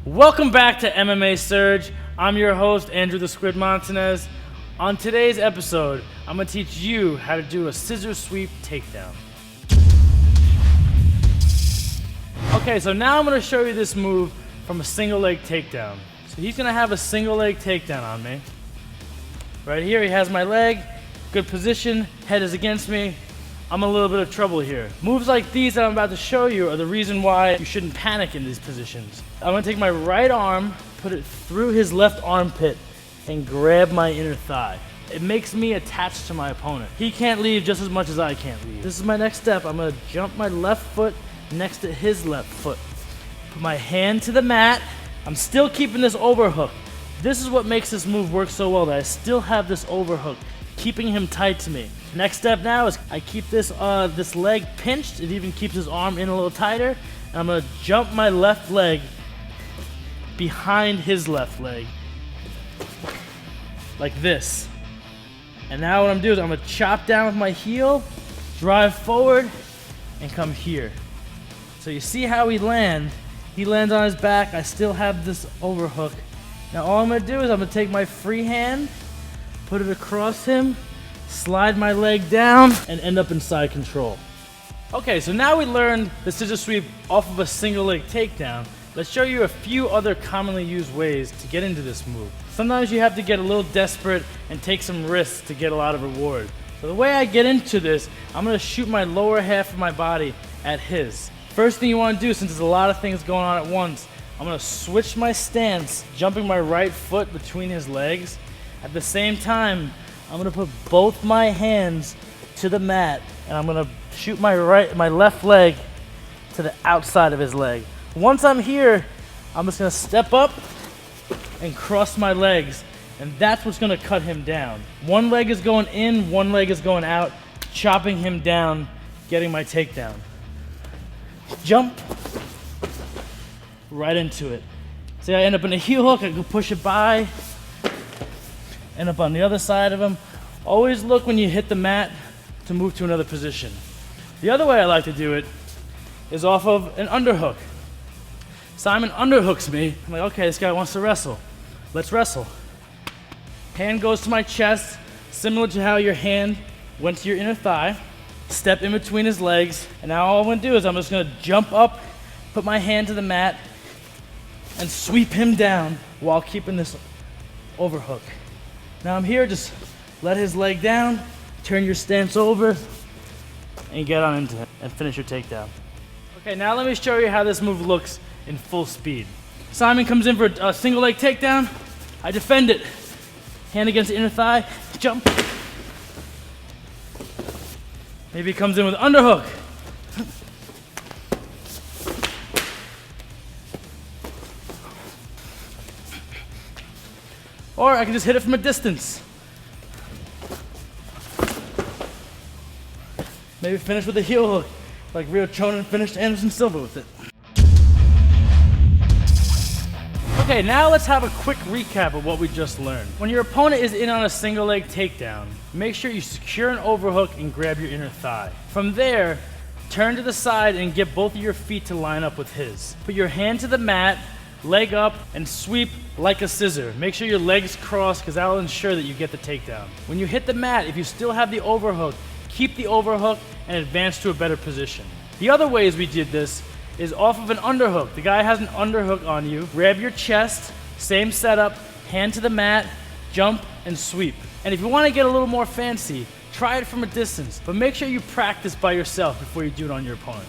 Welcome back to MMA Surge. I'm your host, Andrew the Squid Montanez. On today's episode, I'm going to teach you how to do a scissor sweep takedown. Okay, so now I'm going to show you this move from a single leg takedown. So he's going to have a single leg takedown on me. Right here, he has my leg, good position, head is against me. I'm in a little bit of trouble here. Moves like these that I'm about to show you are the reason why you shouldn't panic in these positions. I'm gonna take my right arm, put it through his left armpit, and grab my inner thigh. It makes me attached to my opponent. He can't leave just as much as I can't leave. This is my next step. I'm gonna jump my left foot next to his left foot. Put my hand to the mat. I'm still keeping this overhook. This is what makes this move work so well, that I still have this overhook, keeping him tight to me. Next step now is I keep this leg pinched. It even keeps his arm in a little tighter. And I'm gonna jump my left leg behind his left leg, like this. And now what I'm doing is I'm gonna chop down with my heel, drive forward, and come here. So you see how he lands. He lands on his back. I still have this overhook. Now all I'm gonna do is I'm gonna take my free hand, put it across him, slide my leg down, and end up in side control. Okay, so now we learned the scissor sweep off of a single leg takedown. Let's show you a few other commonly used ways to get into this move. Sometimes you have to get a little desperate and take some risks to get a lot of reward. So the way I get into this, I'm gonna shoot my lower half of my body at his. First thing you wanna do, since there's a lot of things going on at once, I'm gonna switch my stance, jumping my right foot between his legs. At the same time, I'm gonna put both my hands to the mat, and I'm gonna shoot my left leg to the outside of his leg. Once I'm here, I'm just gonna step up and cross my legs, and that's what's gonna cut him down. One leg is going in, one leg is going out, chopping him down, getting my takedown. Jump right into it. See, I end up in a heel hook, I can push it by, end up on the other side of him. Always look when you hit the mat to move to another position. The other way I like to do it is off of an underhook. Simon underhooks me. I'm like, okay, this guy wants to wrestle. Let's wrestle. Hand goes to my chest, similar to how your hand went to your inner thigh. Step in between his legs, and now all I'm gonna do is I'm just gonna jump up, put my hand to the mat, and sweep him down while keeping this overhook. Now I'm here, just let his leg down, turn your stance over, and get on into it, and finish your takedown. Okay, now let me show you how this move looks in full speed. Simon comes in for a single leg takedown. I defend it. Hand against the inner thigh, jump. Maybe he comes in with an underhook. Or I can just hit it from a distance. Maybe finish with a heel hook, like Rio Chonin finished Anderson Silva with it. Okay, now let's have a quick recap of what we just learned. When your opponent is in on a single leg takedown, make sure you secure an overhook and grab your inner thigh. From there, turn to the side and get both of your feet to line up with his. Put your hand to the mat, leg up, and sweep like a scissor. Make sure your legs cross, because that will ensure that you get the takedown. When you hit the mat, if you still have the overhook, keep the overhook and advance to a better position. The other ways we did this is off of an underhook. The guy has an underhook on you. Grab your chest, same setup, hand to the mat, jump, and sweep. And if you want to get a little more fancy, try it from a distance, but make sure you practice by yourself before you do it on your opponent.